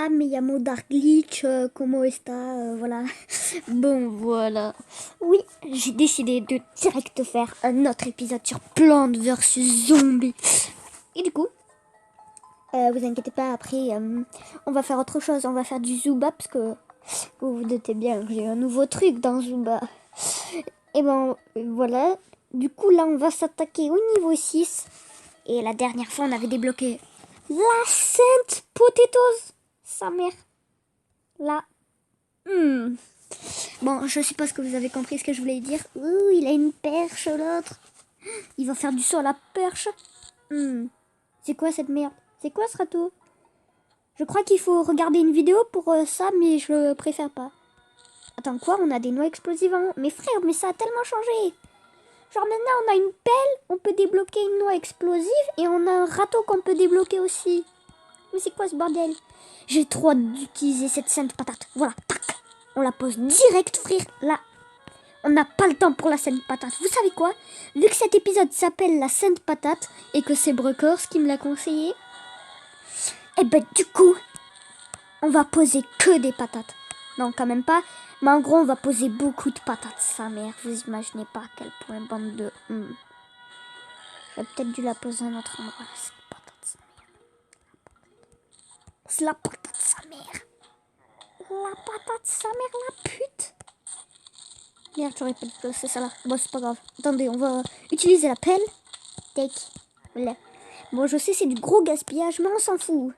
me llamo Dark Glitch, como está, voilà. Bon, voilà. Oui, j'ai décidé de direct faire un autre épisode sur Plantes versus Zombies. Et du coup, vous inquiétez pas, après, on va faire autre chose. On va faire du Zumba, parce que vous vous doutez bien que j'ai un nouveau truc dans Zumba. Et ben, voilà. Du coup, là, on va s'attaquer au niveau 6. Et la dernière fois, on avait débloqué la Sainte Potatoes. Sa mère. Là. Bon, je suppose que vous avez compris ce que je voulais dire. Ouh, il a une perche, l'autre. Il va faire du saut à la perche. C'est quoi cette merde? C'est quoi ce râteau? Je crois qu'il faut regarder une vidéo pour ça, mais je préfère pas. Attends, quoi? On a des noix explosives en haut? Mais frère, mais ça a tellement changé. Genre maintenant, on a une pelle, on peut débloquer une noix explosive, et on a un râteau qu'on peut débloquer aussi. Mais c'est quoi ce bordel? J'ai trop hâte d'utiliser cette sainte patate. Voilà, tac. On la pose direct, frère. Là, on n'a pas le temps pour la sainte patate. Vous savez quoi? Vu que cet épisode s'appelle la sainte patate, et que c'est Bruckers qui me l'a conseillé, et ben du coup, on va poser que des patates. Non, quand même pas. Mais en gros, on va poser beaucoup de patates, sa mère. Vous imaginez pas à quel point, bande de... J'aurais peut-être dû la poser à un autre endroit. C'est la patate, sa mère. C'est la patate, sa mère. La patate, sa mère, la pute. Merde, j'aurais pas dû placer ça là. Bon, c'est pas grave. Attendez, on va utiliser la pelle. Tac. Voilà. Bon, je sais, c'est du gros gaspillage, mais on s'en fout.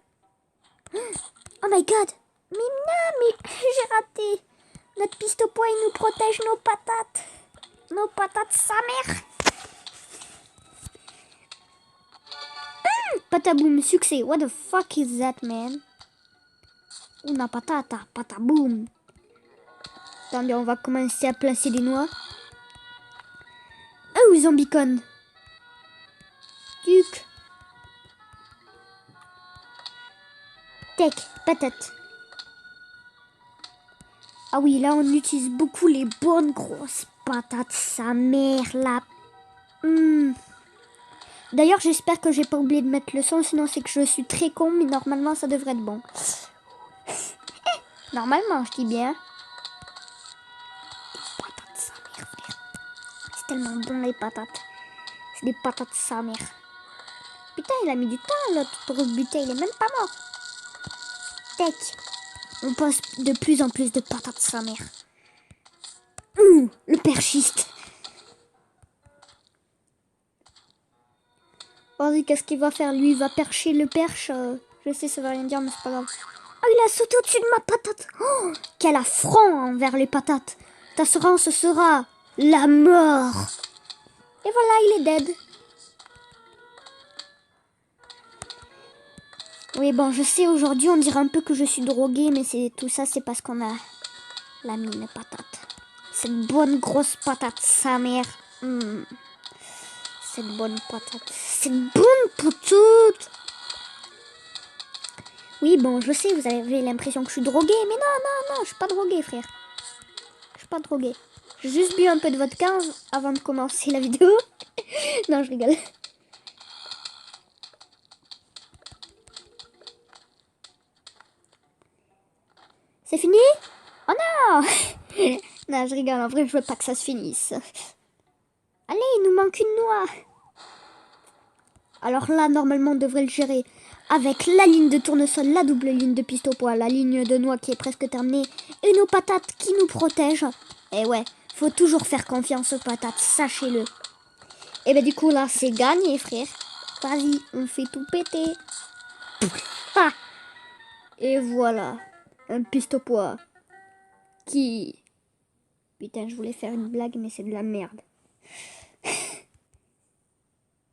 Oh my god. Mais non, mais j'ai raté. Notre pistopois, il nous protège nos patates. Nos patates, sa mère. Pataboum, succès. What the fuck is that, man? Una patata, pataboum. Attendez, on va commencer à placer des noix. Oh, zombicon. Tuc. Tech, patate. Ah oui, là, on utilise beaucoup les bonnes grosses patates, sa mère, là. D'ailleurs, j'espère que j'ai pas oublié de mettre le son, sinon c'est que je suis très con, mais normalement, ça devrait être bon. Normalement, je dis bien. Patates, sa mère, frère. C'est tellement bon, les patates. C'est des patates, sa mère. Putain, il a mis du temps, l'autre, pour le buter. Il est même pas mort. Tech. On pose de plus en plus de patates, sa mère. Le perchiste. Vas-y, qu'est-ce qu'il va faire? Lui, il va percher le perche. Je sais, ça va rien dire, mais c'est pas grave. Oh, il a sauté au-dessus de ma patate. Oh, quel affront envers les patates. Ta assurance sera la mort. Et voilà, il est dead. Oui, bon, je sais, aujourd'hui, on dirait un peu que je suis droguée, mais c'est tout ça, c'est parce qu'on a la mine patate. Cette bonne grosse patate, sa mère. Cette bonne patate. Cette bonne patate. Oui, bon, je sais, vous avez l'impression que je suis droguée, mais non, je suis pas droguée, frère. Je suis pas droguée. J'ai juste bu un peu de vodka avant de commencer la vidéo. Non, je rigole. C'est fini? Oh non. Non, je rigole, en vrai, je veux pas que ça se finisse. Allez, il nous manque une noix. Alors là, normalement, on devrait le gérer avec la ligne de tournesol, la double ligne de piste au poids, la ligne de noix qui est presque terminée et nos patates qui nous protègent. Et ouais, faut toujours faire confiance aux patates, sachez-le. Et ben du coup, là, c'est gagné, frère. Vas-y, on fait tout péter. Ah. Et voilà, un piste au poids qui... Putain, je voulais faire une blague, mais c'est de la merde.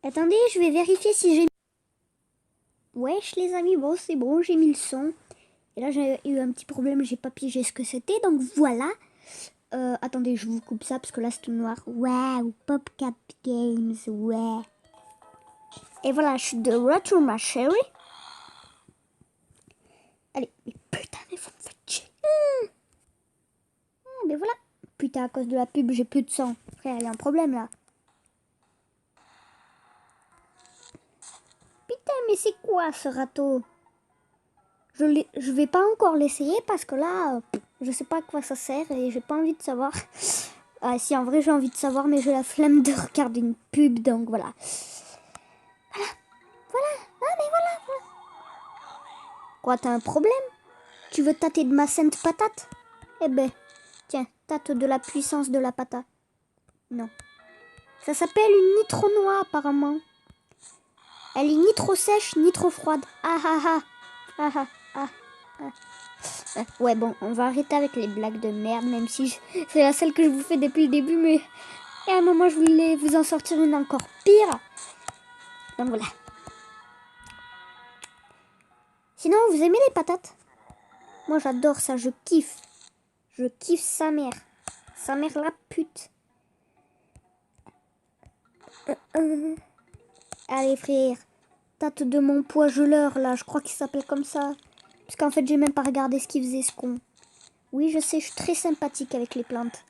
Attendez, je vais vérifier si j'ai... Wesh les amis, bon c'est bon, j'ai mis le son. Et là j'ai eu un petit problème, j'ai pas pigé ce que c'était, donc voilà. Attendez, je vous coupe ça parce que là c'est tout noir. Waouh, PopCap Games, ouais. Et voilà, je suis de retour ma chérie. Allez, mais putain, mais vous me faites chier. Mais voilà. Putain, à cause de la pub, j'ai plus de sang. Frère, il y a un problème là. Putain, mais c'est quoi ce râteau? Je vais pas encore l'essayer parce que là, je sais pas à quoi ça sert et j'ai pas envie de savoir. Ah si, en vrai, j'ai envie de savoir, mais j'ai la flemme de regarder une pub, donc voilà. Voilà. Ah, mais voilà. Quoi, t'as un problème? Tu veux tâter de ma sainte patate? Eh ben, tiens, tâte de la puissance de la patate. Non. Ça s'appelle une nitro noix, apparemment. Elle est ni trop sèche, ni trop froide. Ah ah ah. Ah ah ah. Ah. Ouais, bon, on va arrêter avec les blagues de merde, même si c'est la seule que je vous fais depuis le début, mais à un moment, je voulais vous en sortir une encore pire. Donc voilà. Sinon, vous aimez les patates? Moi, j'adore ça, je kiffe. Je kiffe sa mère. Sa mère la pute. Allez, frère. Tâte de mon poigeleur, là. Je crois qu'il s'appelle comme ça. Parce qu'en fait, j'ai même pas regardé ce qu'il faisait, ce con. Oui, je sais, je suis très sympathique avec les plantes.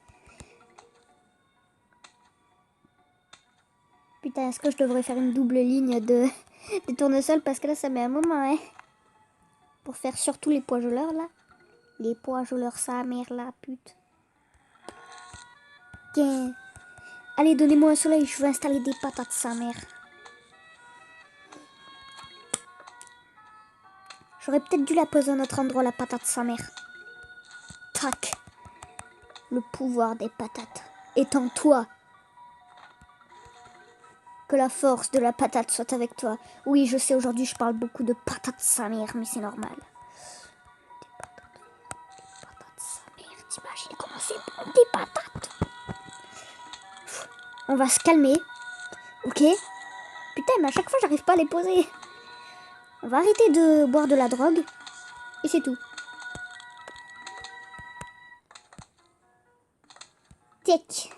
Putain, est-ce que je devrais faire une double ligne de tournesol? Parce que là, ça met un moment, hein. Pour faire surtout les poigeleurs, là. Les poigeleurs, sa mère, la pute. Tiens. Allez, donnez-moi un soleil, je veux installer des patates, sa mère. J'aurais peut-être dû la poser à un autre endroit, la patate, sa mère. Tac. Le pouvoir des patates est en toi. Que la force de la patate soit avec toi. Oui, je sais, aujourd'hui, je parle beaucoup de patates, sa mère, mais c'est normal. Des patates, sa mère. T'imagines comment c'est bon, des patates? On va se calmer. Ok? Putain, mais à chaque fois, j'arrive pas à les poser. On va arrêter de boire de la drogue. Et c'est tout. Tic.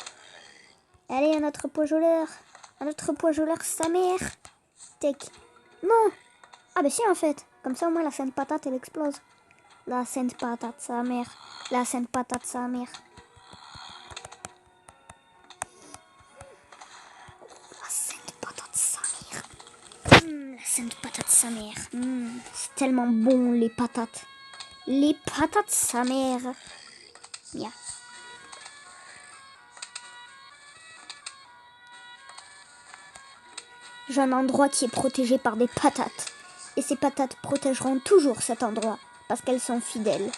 Allez, un autre poigeleur. Un autre poigeleur, sa mère. Tic. Non. Ah, bah si, en fait. Comme ça, au moins, la sainte patate, elle explose. La sainte patate, sa mère. La sainte patate, sa mère. La sainte patate, sa mère. La sainte patate, sa mère. C'est tellement bon, les patates. Les patates, sa mère. Bien. J'ai un endroit qui est protégé par des patates. Et ces patates protégeront toujours cet endroit. Parce qu'elles sont fidèles.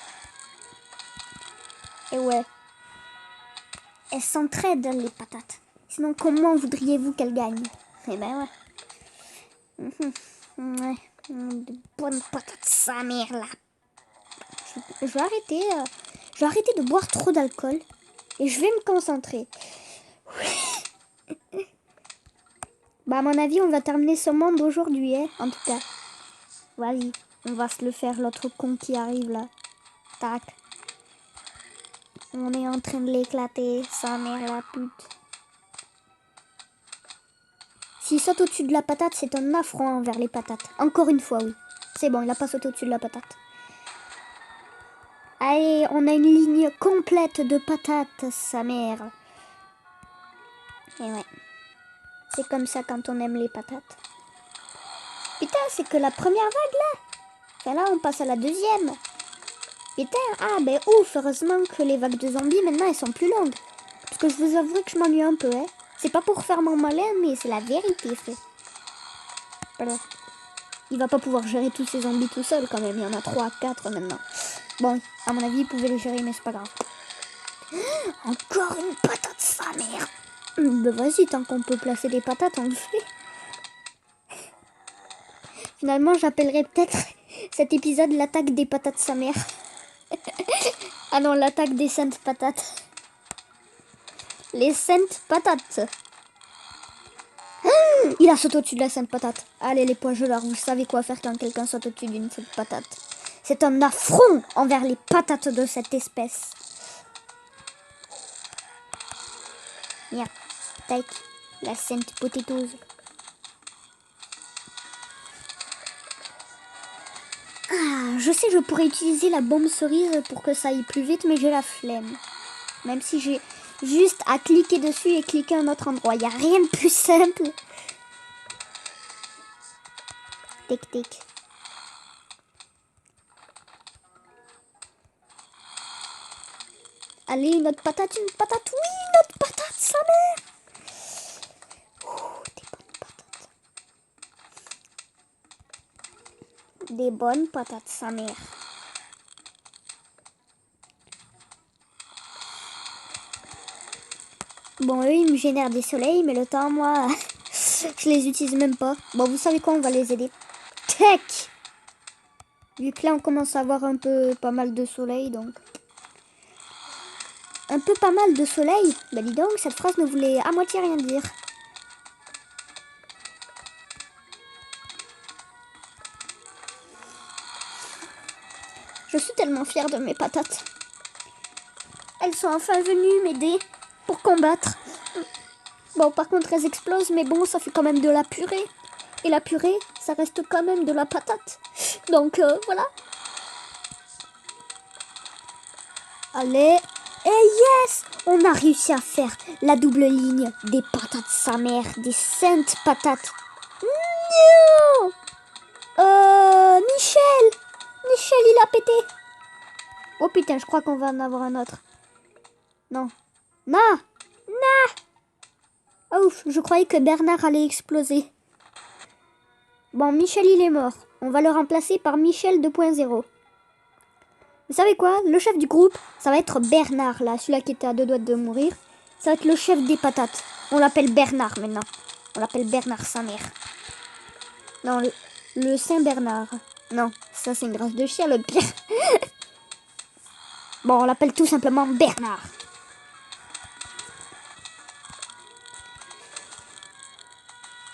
Et ouais. Elles s'entraident, les patates. Sinon, comment voudriez-vous qu'elles gagnent? Eh ben ouais. Ouais. De bonnes patates, sa mère, là. Je vais arrêter de boire trop d'alcool. Et je vais me concentrer. Bah, à mon avis, on va terminer ce monde aujourd'hui, hein, en tout cas. Vas-y, on va se le faire, l'autre con qui arrive, là. Tac. On est en train de l'éclater, sa mère, la pute. S'il saute au-dessus de la patate, c'est un affront envers les patates. Encore une fois, oui. C'est bon, il a pas sauté au-dessus de la patate. Allez, on a une ligne complète de patates, sa mère. Et ouais. C'est comme ça quand on aime les patates. Putain, c'est que la première vague, là. Enfin, là, on passe à la deuxième. Putain, ah, ben ouf, heureusement que les vagues de zombies, maintenant, elles sont plus longues. Parce que je vous avoue que je m'ennuie un peu, hein. C'est pas pour faire mon malin, mais c'est la vérité, fait. Voilà. Il va pas pouvoir gérer tous ces zombies tout seul, quand même. Il y en a 3, 4 maintenant. Bon, à mon avis, il pouvait les gérer, mais c'est pas grave. Encore une patate, sa mère. Ben vas-y, tant qu'on peut placer des patates, on le fait. Finalement, j'appellerai peut-être cet épisode l'attaque des patates, sa mère. Ah non, l'attaque des saintes patates. Les saintes patates. Il a sauté au-dessus de la sainte patate. Allez, les poigeleurs, vous savez quoi faire quand quelqu'un saute au-dessus d'une sainte patate. C'est un affront envers les patates de cette espèce. Bien. Tac. La sainte potatoes. Ah, je sais, je pourrais utiliser la bombe cerise pour que ça aille plus vite, mais j'ai la flemme. Même si j'ai juste à cliquer dessus et cliquer à un autre endroit. Il n'y a rien de plus simple. Tic, tic. Allez, notre patate, une patate. Oui, notre patate, sa mère. Des bonnes patates. Des bonnes patates, sa mère. Bon, eux, ils me génèrent des soleils, mais le temps, moi, je les utilise même pas. Bon, vous savez quoi, on va les aider. Tech. Vu que là, on commence à avoir un peu pas mal de soleil, donc... Un peu pas mal de soleil. Bah dis donc, cette phrase ne voulait à moitié rien dire. Je suis tellement fière de mes patates. Elles sont enfin venues m'aider pour combattre. Bon, par contre, elles explosent, mais bon, ça fait quand même de la purée. Et la purée, ça reste quand même de la patate. Donc, voilà. Allez. Et yes! On a réussi à faire la double ligne des patates sa mère, des saintes patates. Non! Michel! Michel, il a pété. Oh putain, je crois qu'on va en avoir un autre. Non. Non! Non! Ouf, je croyais que Bernard allait exploser. Bon, Michel, il est mort. On va le remplacer par Michel 2.0. Vous savez quoi? Le chef du groupe, ça va être Bernard, là. Celui-là qui était à 2 doigts de mourir. Ça va être le chef des patates. On l'appelle Bernard, maintenant. On l'appelle Bernard, sa mère. Non, le Saint-Bernard. Non, ça, c'est une race de chien, le pire. Bon, on l'appelle tout simplement Bernard.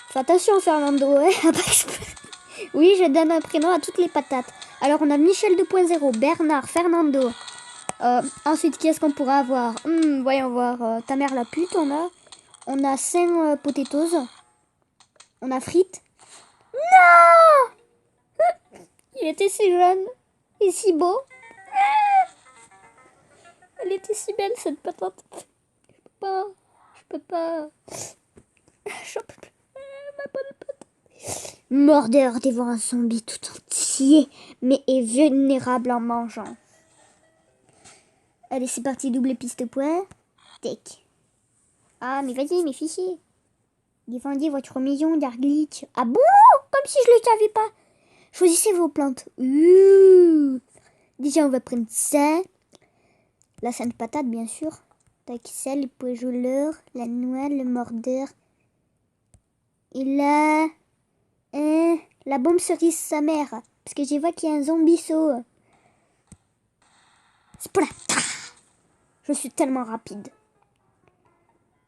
Fais attention, Fernando. Hein. Oui, je donne un prénom à toutes les patates. Alors, on a Michel 2.0, Bernard, Fernando. Ensuite, qui est-ce qu'on pourra avoir? Voyons voir. Ta mère la pute, on a Saint Potatoes. On a Frites. Non! Il était si jeune et si beau. Elle était si belle, cette patate. Je peux pas. Je peux plus. Ma bonne patate. Mordeur dévore un zombie tout entier, mais est vulnérable en mangeant. Allez, c'est parti, double piste point. Tech. Ah, mais vas-y, mes fichiers. Défendez votre maison d'Arglitch. Ah bon? Comme si je le savais pas. Choisissez vos plantes. Déjà, on va prendre ça. La sainte patate, bien sûr. Tac, ça, le poisonleur, la noix, le mordeur. Et là... la bombe cerise sa mère. Parce que je vois qu'il y a un zombie saut. Splat. Je suis tellement rapide.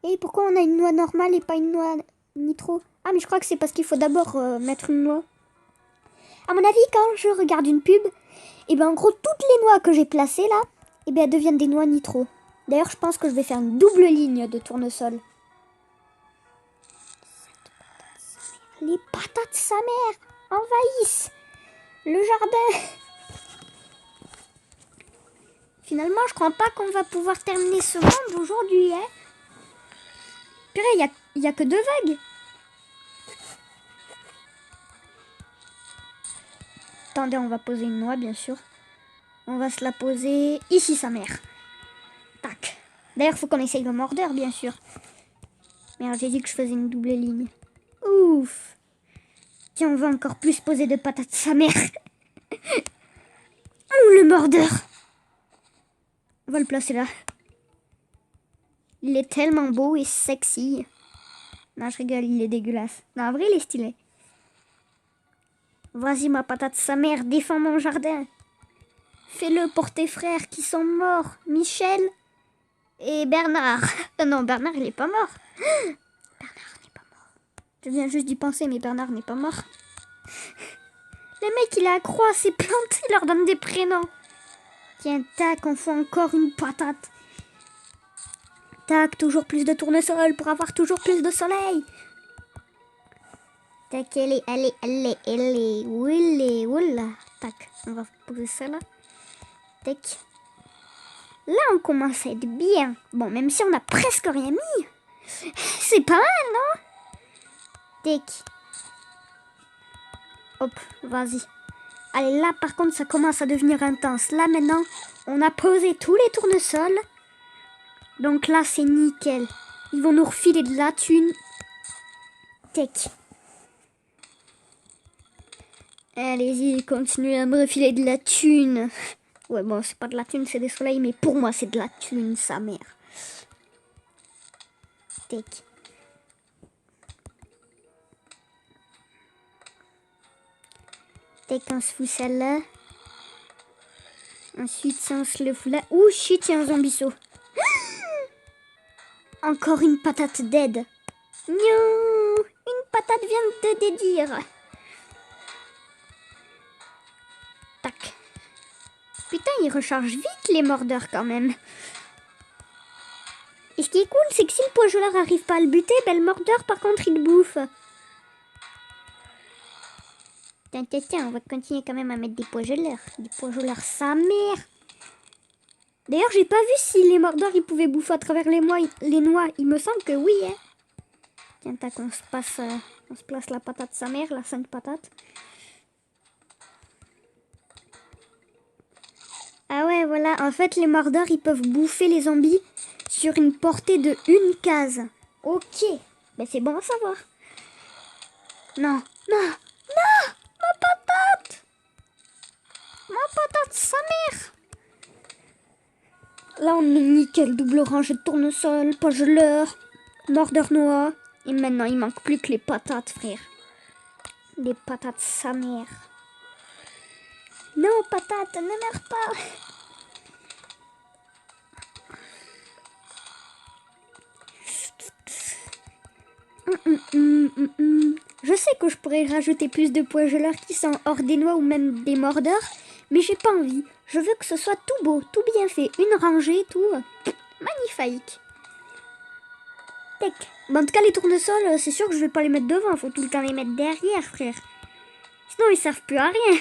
Et pourquoi on a une noix normale et pas une noix nitro? Ah, mais je crois que c'est parce qu'il faut d'abord mettre une noix. À mon avis, quand je regarde une pub, et ben en gros, toutes les noix que j'ai placées là, et ben elles deviennent des noix nitro. D'ailleurs, je pense que je vais faire une double ligne de tournesol. Les patates sa mère envahissent le jardin. Finalement, je crois pas qu'on va pouvoir terminer ce monde aujourd'hui, hein. Purée, il y a que 2 vagues. Attendez, on va poser une noix, bien sûr. On va se la poser ici, sa mère. Tac. D'ailleurs, faut qu'on essaye le mordeur, bien sûr. Merde, j'ai dit que je faisais une double ligne. Ouf. Tiens, on va encore plus poser de patates, sa mère. Ouh, le mordeur. On va le placer là. Il est tellement beau et sexy. Non, je rigole, il est dégueulasse. Non, en vrai, il est stylé. Vas-y, ma patate, sa mère, défends mon jardin. Fais-le pour tes frères qui sont morts. Michel et Bernard. Non, Bernard, il est pas mort. Bernard n'est pas mort. Je viens juste d'y penser, mais Bernard n'est pas mort. Le mec, il a accro à ses plantes. Il leur donne des prénoms. Tiens, tac, on fait encore une patate. Tac, toujours plus de tournesol pour avoir toujours plus de soleil. Tac, allez, oula. Tac, on va poser ça là. Tac. Là, on commence à être bien. Bon, même si on a presque rien mis. C'est pas mal, non? Tac. Hop, vas-y. Allez, là, par contre, ça commence à devenir intense. Là, maintenant, on a posé tous les tournesols. Donc là, c'est nickel. Ils vont nous refiler de la thune. Tech. Allez-y, continuez à me refiler de la thune. Ouais, bon, c'est pas de la thune, c'est des soleils, mais pour moi, c'est de la thune, sa mère. Tech. Tech, on se fout celle-là. Ensuite, ça, on se le fout là. Ouh, shit, il y a un zombie-saut. Encore une patate dead. Non, une patate vient de dédire. Tac. Putain, ils rechargent vite les mordeurs quand même. Et ce qui est cool, c'est que si le poisgeleur arrive pas à le buter, ben le mordeur par contre il le bouffe. Tiens, on va continuer quand même à mettre des poisgeleurs. Des poisgeleurs sa mère. D'ailleurs, j'ai pas vu si les mordeurs ils pouvaient bouffer à travers les noix. Il me semble que oui. Hein. Tiens, tac, on se place la patate sa mère, la sainte patate. Ah ouais, voilà. En fait, les mordeurs, ils peuvent bouffer les zombies sur une portée de une case. Ok. Ben, c'est bon à savoir. Non, non, non. Ma patate. Ma patate, sa mère. Là, on est nickel. Double rangée de tournesol, pogeleur, mordeur noix. Et maintenant, il manque plus que les patates, frère. Les patates, sa mère. Non, patate, ne meurs pas. Je sais que je pourrais rajouter plus de poisgeleurs qui sont hors des noix ou même des mordeurs, mais j'ai pas envie. Je veux que ce soit tout beau, tout bien fait, une rangée, tout magnifique. Tac. Bon, en tout cas, les tournesols, c'est sûr que je vais pas les mettre devant, faut tout le temps les mettre derrière, frère. Sinon, ils servent plus à rien.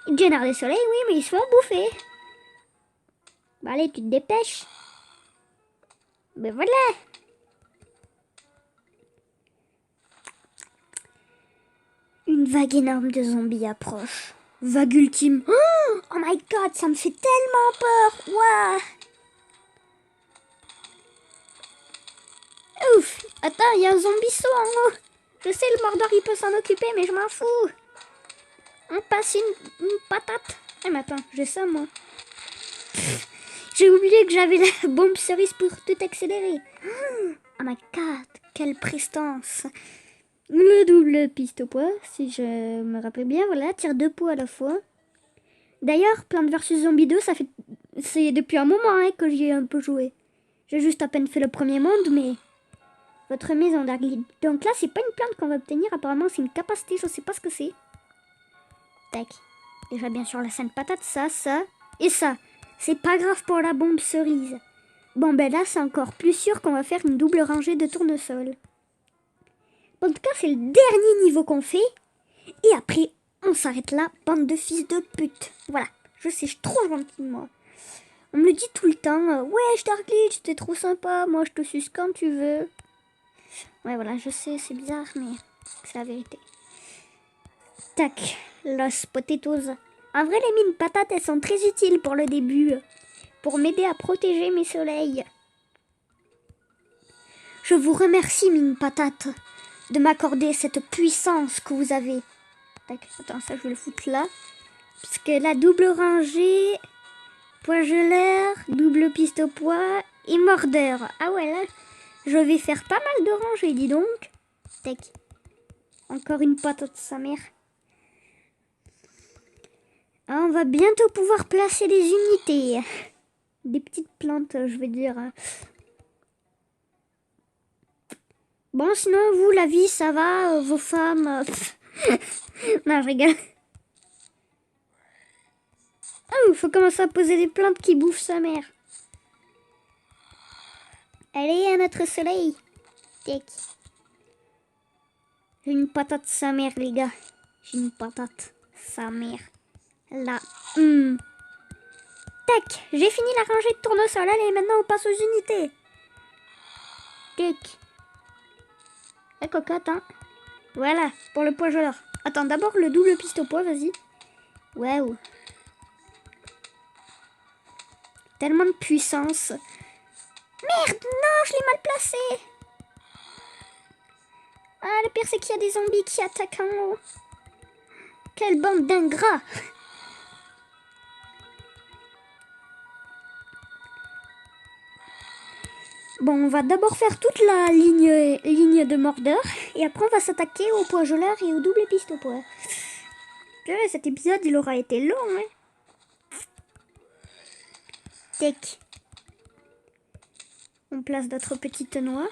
Ils génèrent des soleils, oui, mais ils se font bouffer. Bah, allez, tu te dépêches. Ben voilà. Une vague énorme de zombies approche. Vague ultime. Oh my god, ça me fait tellement peur. Waouh. Ouf. Attends, il y a un zombie saut en haut. Je sais, le mordeur, il peut s'en occuper, mais je m'en fous. On passe une patate. Eh, mais attends, j'ai ça, moi. J'ai oublié que j'avais la bombe cerise pour tout accélérer. Oh my god, quelle prestance. Le double piste au poids, si je me rappelle bien, voilà, tire 2 poids à la fois. D'ailleurs, Plants vs Zombie 2, c'est depuis un moment hein, que j'y ai un peu joué. J'ai juste à peine fait le premier monde, mais votre maison d'Arglid. Donc là, c'est pas une plante qu'on va obtenir, apparemment c'est une capacité, je sais pas ce que c'est. Tac. Déjà bien sûr la sainte patate, ça, et ça. C'est pas grave pour la bombe cerise. Bon ben là, c'est encore plus sûr qu'on va faire une double rangée de tournesol. En tout cas, c'est le dernier niveau qu'on fait. Et après, on s'arrête là, bande de fils de pute. Voilà, je sais, je suis trop gentille, moi. On me le dit tout le temps. Ouais, je t'arglitch, t'es trop sympa. Moi, je te suce quand tu veux. Ouais, voilà, je sais, c'est bizarre, mais c'est la vérité. Tac, los potatoes. En vrai, les mines patates, elles sont très utiles pour le début. Pour m'aider à protéger mes soleils. Je vous remercie, mine patate, de m'accorder cette puissance que vous avez. Tac, attends, ça je vais le foutre là. Parce que la double rangée, poisgeleur, double piste au poids et mordeur. Ah ouais, là, je vais faire pas mal de rangées, dis donc. Tac. Encore une patate de sa mère. Ah, on va bientôt pouvoir placer des unités. Des petites plantes, je veux dire. Bon, sinon, vous, la vie, ça va, vos femmes... non, je rigole. Oh, il faut commencer à poser des plantes qui bouffent sa mère. Allez, à notre soleil. Tac. J'ai une patate sa mère, les gars. J'ai une patate sa mère. Là. Tac. J'ai fini la rangée de tournesol. Allez, maintenant, on passe aux unités. Tac. La cocotte, hein. Voilà, pour le poisgeleur. Attends, d'abord le double piste au poids, vas-y. Waouh. Tellement de puissance. Mais Merde, non, je l'ai mal placé. Ah, le pire, c'est qu'il y a des zombies qui attaquent en haut. Quelle bande d'ingrats. Bon, on va d'abord faire toute la ligne de Mordor. Et après, on va s'attaquer au poids geleur et au double piste au poids. Purée, cet épisode, il aura été long, hein. Tac. On place d'autres petites noix.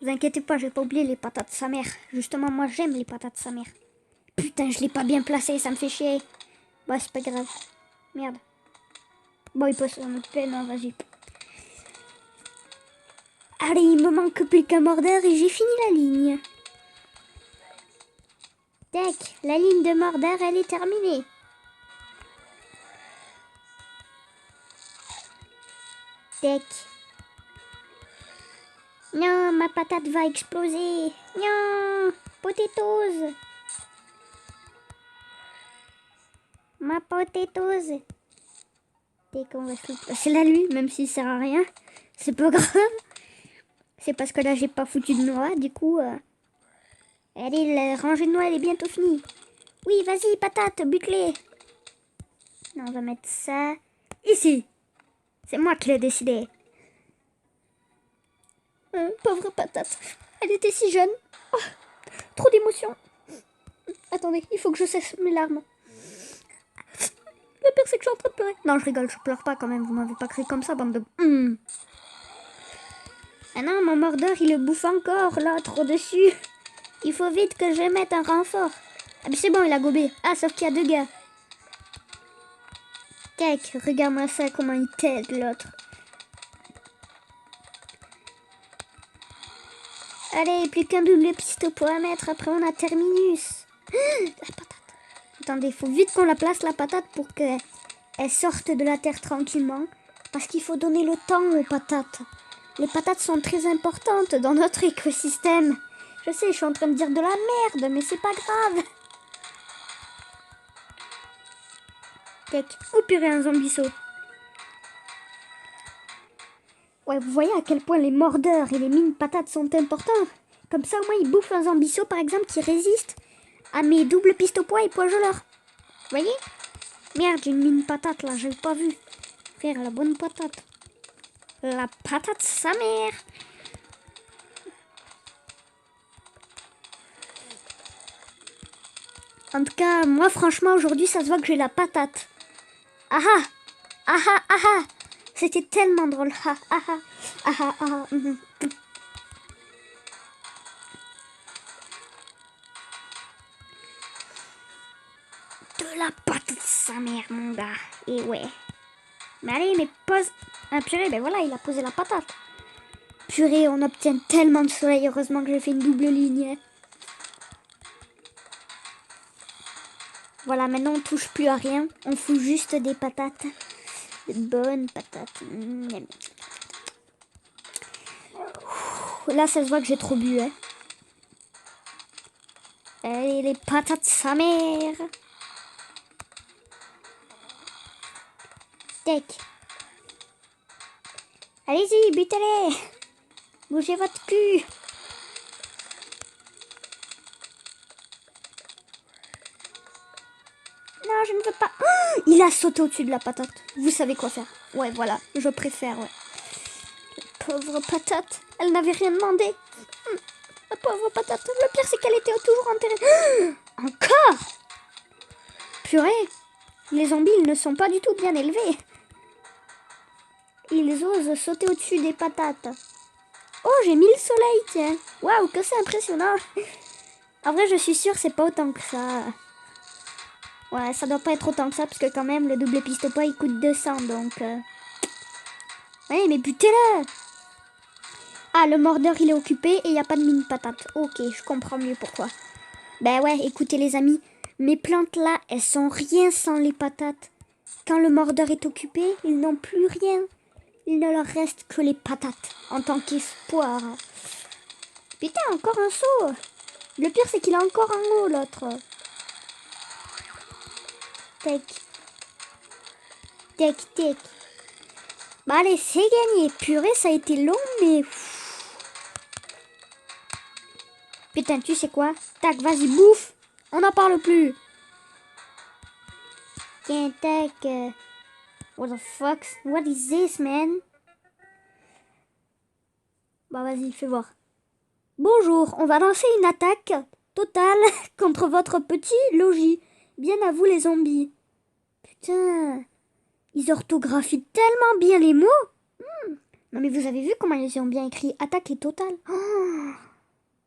Vous inquiétez pas, j'ai pas oublié les patates sa mère. Justement, moi, j'aime les patates sa mère. Putain, je l'ai pas bien placé, ça me fait chier. Bah, c'est pas grave. Merde. Bon, il peut s'en occuper, non, vas-y. Allez, il me manque plus qu'un Mordor et j'ai fini la ligne. Tac, la ligne de Mordor, elle est terminée. Tac. Non, ma patate va exploser. Non, potatoes. Ma potatoes. Dès qu'on va se placer là, lui, même s'il sert à rien. C'est pas grave. C'est parce que là, j'ai pas foutu de noix. Du coup, allez, la rangée de noix, elle est bientôt finie. Oui, vas-y, patate, bute-les. Non, on va mettre ça ici. C'est moi qui l'ai décidé. Pauvre patate. Elle était si jeune. Oh, trop d'émotions. Attendez, il faut que je cesse mes larmes. Le pire, c'est que je suis en train de pleurer. Non, je rigole, je pleure pas quand même. Vous m'avez pas cru comme ça, bande de... Ah non, mon Mordor, il le bouffe encore, là, trop dessus. Il faut vite que je mette un renfort. Ah, mais c'est bon, il a gobé. Ah, sauf qu'il y a 2 gars. Tac, regarde-moi ça, comment il t'aide, l'autre. Allez, plus qu'un double piste pour à mettre. Après, on a terminus. La patate. Attendez, il faut vite qu'on la place, la patate, pour qu'elle sorte de la terre tranquillement. Parce qu'il faut donner le temps aux patates. Les patates sont très importantes dans notre écosystème. Je sais, je suis en train de dire de la merde, mais c'est pas grave. Tac. Oh purée, un zombie saut. Ouais, vous voyez à quel point les mordeurs et les mines patates sont importants. Comme ça, au moins, ils bouffent un zombie saut, par exemple, qui résiste à mes doubles pistes au poids et poids geleur. Vous voyez? Merde, j'ai une mine patate, là, j'avais pas vu. Frère, la bonne patate. La patate sa mère. En tout cas, moi, franchement, aujourd'hui, ça se voit que j'ai la patate. Ah ah! Ah ah ah ah! C'était tellement drôle. Ah ah ah! Ah ah ah! De la patate sa mère, mon gars. Et ouais. Mais allez, mais pose... Ah purée, ben voilà, il a posé la patate. Purée, on obtient tellement de soleil. Heureusement que j'ai fait une double ligne. Voilà, maintenant on touche plus à rien. On fout juste des patates. De bonnes patates. Là, ça se voit que j'ai trop bu. Hein. Allez, les patates sa mère. Tac. Allez-y, butez-les. Bougez votre cul. Non, je ne veux pas. Oh, il a sauté au-dessus de la patate. Vous savez quoi faire. Ouais, voilà, je préfère, ouais. La pauvre patate, elle n'avait rien demandé. La pauvre patate. Le pire, c'est qu'elle était toujours enterrée. Encore. Purée. Les zombies, ils ne sont pas du tout bien élevés. Ils osent sauter au-dessus des patates. Oh, j'ai mis le soleil, tiens. Waouh, que c'est impressionnant. En vrai, je suis sûre, c'est pas autant que ça. Ouais, ça doit pas être autant que ça, parce que quand même, le double piste pas, il coûte 200, donc... Ouais, mais butez-le. Ah, le mordeur, il est occupé et il n'y a pas de mine patate. Ok, je comprends mieux pourquoi. Ben ouais, écoutez les amis, mes plantes là, elles sont rien sans les patates. Quand le mordeur est occupé, ils n'ont plus rien. Il ne leur reste que les patates en tant qu'espoir. Putain, encore un saut. Le pire, c'est qu'il a encore un haut, l'autre. Tac. Tac, tac. Bah allez, c'est gagné. Purée, ça a été long, mais... Putain, tu sais quoi? Tac, vas-y, bouffe. On n'en parle plus. Tiens, tac. What the fuck? What is this, man? Bah vas-y, fais voir. Bonjour, on va lancer une attaque totale contre votre petit logis. Bien à vous les zombies. Putain, ils orthographient tellement bien les mots. Non mais vous avez vu comment ils ont bien écrit attaque et totale.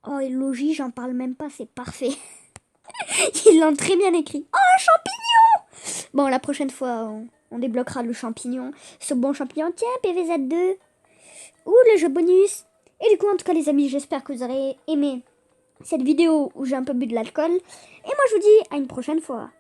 Oh et logis, j'en parle même pas, c'est parfait. Ils l'ont très bien écrit. Oh, un champignon! Bon, la prochaine fois, on débloquera le champignon. Ce bon champignon, tiens, PVZ2. Ouh, le jeu bonus. Et du coup, en tout cas, les amis, j'espère que vous aurez aimé cette vidéo où j'ai un peu bu de l'alcool. Et moi, je vous dis à une prochaine fois.